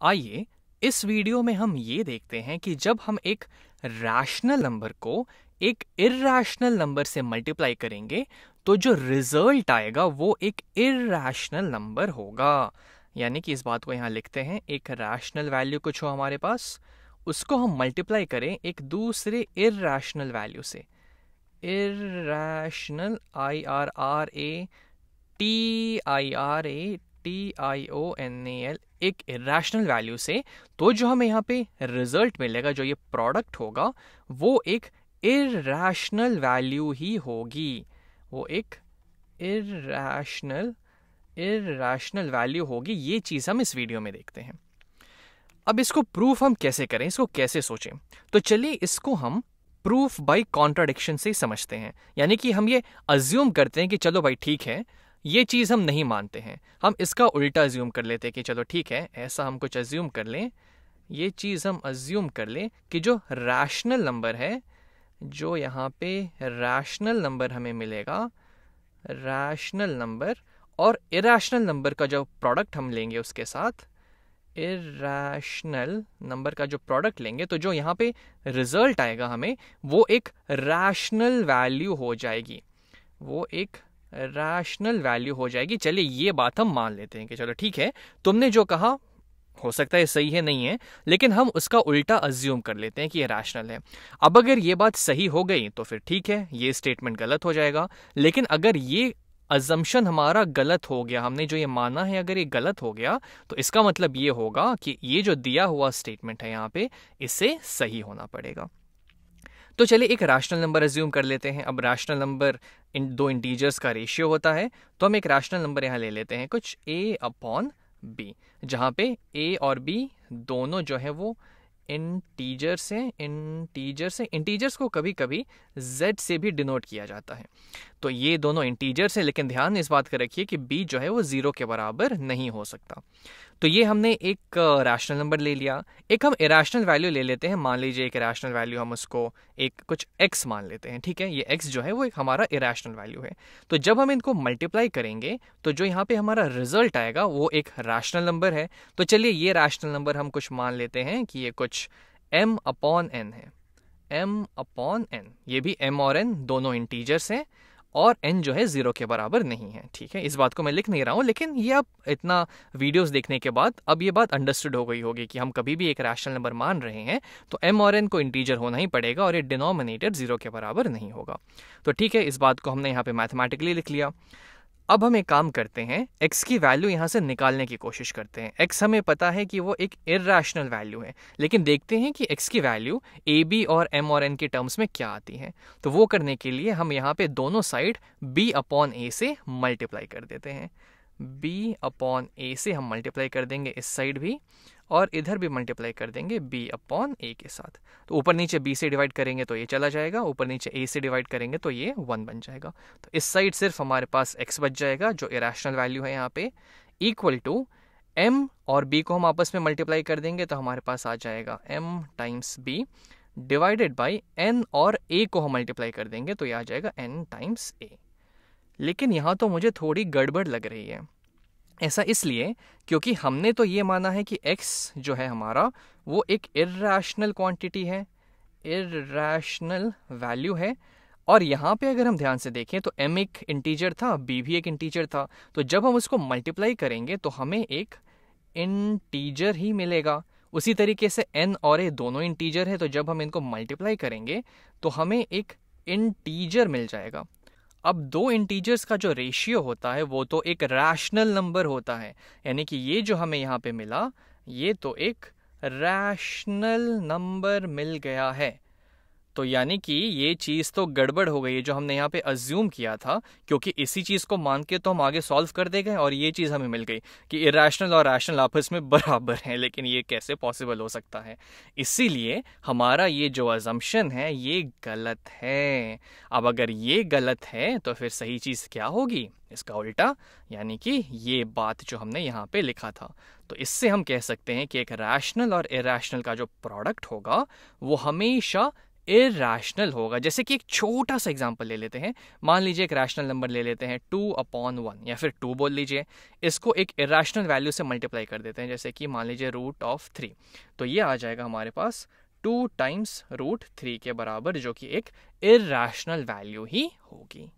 आइए इस वीडियो में हम ये देखते हैं कि जब हम एक रैशनल नंबर को एक इर्रैशनल नंबर से मल्टीप्लाई करेंगे तो जो रिजल्ट आएगा वो एक इर्रैशनल नंबर होगा। यानी कि इस बात को यहाँ लिखते हैं, एक रैशनल वैल्यू कुछ हो हमारे पास, उसको हम मल्टीप्लाई करें एक दूसरे इर्रैशनल वैल्यू से। इर्रैशनल IRRATIRATIONAL, एक इरेशनल वैल्यू से, तो जो हमें यहाँ पे रिजल्ट मिलेगा, जो ये प्रोडक्ट होगा, वो एक इरेशनल वैल्यू ही होगी। वो एक इरेशनल वैल्यू होगी। ये चीज़ हम इस वीडियो में देखते हैं। अब इसको प्रूफ हम कैसे करें, इसको कैसे सोचें, तो चलिए इसको हम प्रूफ बाय कॉन्ट्राडिक्शन से समझते हैं। यानी कि हम ये अज्यूम करते हैं कि चलो भाई ठीक है, ये चीज़ हम नहीं मानते हैं, हम इसका उल्टा अज्यूम कर लेते हैं कि चलो ठीक है, ऐसा हम कुछ अज्यूम कर लें, ये चीज़ हम अज्यूम कर लें कि जो रैशनल नंबर है, जो यहाँ पे रैशनल नंबर हमें मिलेगा, रैशनल नंबर और इरेशनल नंबर का जो प्रोडक्ट हम लेंगे उसके साथ, इरेशनल नंबर का जो प्रोडक्ट लेंगे, तो जो यहाँ पे रिजल्ट आएगा हमें, वो एक रैशनल वैल्यू हो जाएगी। वो एक रैशनल वैल्यू हो जाएगी। चलिए ये बात हम मान लेते हैं कि चलो ठीक है, तुमने जो कहा हो सकता है सही है, नहीं है, लेकिन हम उसका उल्टा अज्यूम कर लेते हैं कि ये रैशनल है। अब अगर ये बात सही हो गई तो फिर ठीक है, ये स्टेटमेंट गलत हो जाएगा। लेकिन अगर ये अजम्पशन हमारा गलत हो गया, हमने जो ये माना है अगर ये गलत हो गया, तो इसका मतलब ये होगा कि ये जो दिया हुआ स्टेटमेंट है यहाँ पे, इसे सही होना पड़ेगा। तो चलिए एक रैशनल नंबर अज्यूम कर लेते हैं। अब रैशनल नंबर इन दो इंटीजर्स का रेशियो होता है, तो हम एक रैशनल नंबर यहाँ ले लेते हैं कुछ a/b, जहाँ पे a और b दोनों जो है वो इंटीजर्स हैं। इंटीजर्स को कभी कभी z से भी डिनोट किया जाता है। तो ये दोनों इंटीजर्स हैं, लेकिन ध्यान इस बात का रखिए कि b जो है वो 0 के बराबर नहीं हो सकता। तो ये हमने एक रैशनल नंबर ले लिया। एक हम इरेशनल वैल्यू ले लेते हैं। मान लीजिए एक इरेशनल वैल्यू हम उसको एक कुछ x मान लेते हैं। ठीक है, ये x जो है वो एक हमारा इरेशनल वैल्यू है। तो जब हम इनको मल्टीप्लाई करेंगे तो जो यहाँ पे हमारा रिजल्ट आएगा वो एक रैशनल नंबर है। तो चलिए ये रैशनल नंबर हम कुछ मान लेते हैं कि ये कुछ m/n है। m/n, ये भी m और n दोनों इंटीजर्स हैं और n जो है 0 के बराबर नहीं है। ठीक है, इस बात को मैं लिख नहीं रहा हूँ, लेकिन ये अब इतना वीडियोस देखने के बाद अब ये बात अंडरस्टूड हो गई होगी कि हम कभी भी एक रैशनल नंबर मान रहे हैं तो m और n को इंटीजर होना ही पड़ेगा और ये डिनोमिनेटर 0 के बराबर नहीं होगा। तो ठीक है, इस बात को हमने यहाँ पे मैथमेटिकली लिख लिया। अब हम एक काम करते हैं, x की वैल्यू यहाँ से निकालने की कोशिश करते हैं। x हमें पता है कि वो एक इरेशनल वैल्यू है, लेकिन देखते हैं कि x की वैल्यू a b और m और n के टर्म्स में क्या आती है। तो वो करने के लिए हम यहाँ पे दोनों साइड b/a से मल्टीप्लाई कर देते हैं। b/a से हम मल्टीप्लाई कर देंगे इस साइड भी, और इधर भी मल्टीप्लाई कर देंगे b/a के साथ। तो ऊपर नीचे b से डिवाइड करेंगे तो ये चला जाएगा, ऊपर नीचे a से डिवाइड करेंगे तो ये 1 बन जाएगा। तो इस साइड सिर्फ हमारे पास x बच जाएगा जो इरेशनल वैल्यू है यहाँ पे, इक्वल टू m और b को हम आपस में मल्टीप्लाई कर देंगे तो हमारे पास आ जाएगा m times b divided by n, और a को हम मल्टीप्लाई कर देंगे तो ये आ जाएगा n टाइम्स a। लेकिन यहाँ तो मुझे थोड़ी गड़बड़ लग रही है। ऐसा इसलिए क्योंकि हमने तो ये माना है कि x जो है हमारा वो एक इरेशनल क्वांटिटी है, इरेशनल वैल्यू है। और यहाँ पे अगर हम ध्यान से देखें तो m एक इंटीजर था, b भी एक इंटीजर था। तो जब हम उसको मल्टीप्लाई करेंगे तो हमें एक इंटीजर ही मिलेगा। उसी तरीके से n और a दोनों इंटीजर है, तो जब हम इनको मल्टीप्लाई करेंगे तो हमें एक इंटीजर मिल जाएगा। अब दो इंटीजर्स का जो रेशियो होता है वो तो एक रैशनल नंबर होता है, यानी कि ये जो हमें यहाँ पे मिला ये तो एक रैशनल नंबर मिल गया है। तो यानी कि ये चीज़ तो गड़बड़ हो गई है जो हमने यहाँ पे अज्यूम किया था, क्योंकि इसी चीज़ को मान के तो हम आगे सॉल्व कर दे गए और ये चीज़ हमें मिल गई कि इरेशनल और रैशनल आपस में बराबर हैं। लेकिन ये कैसे पॉसिबल हो सकता है? इसीलिए हमारा ये जो अजम्पशन है ये गलत है। अब अगर ये गलत है तो फिर सही चीज़ क्या होगी? इसका उल्टा, यानी कि ये बात जो हमने यहाँ पे लिखा था। तो इससे हम कह सकते हैं कि एक रैशनल और इरेशनल का जो प्रोडक्ट होगा वो हमेशा इरैशनल होगा। जैसे कि एक छोटा सा एग्जांपल ले लेते हैं, मान लीजिए एक रैशनल नंबर ले लेते हैं 2/1 या फिर 2 बोल लीजिए, इसको एक इरैशनल वैल्यू से मल्टीप्लाई कर देते हैं, जैसे कि मान लीजिए √3, तो ये आ जाएगा हमारे पास 2 × √3 के बराबर, जो कि एक इरैशनल वैल्यू ही होगी।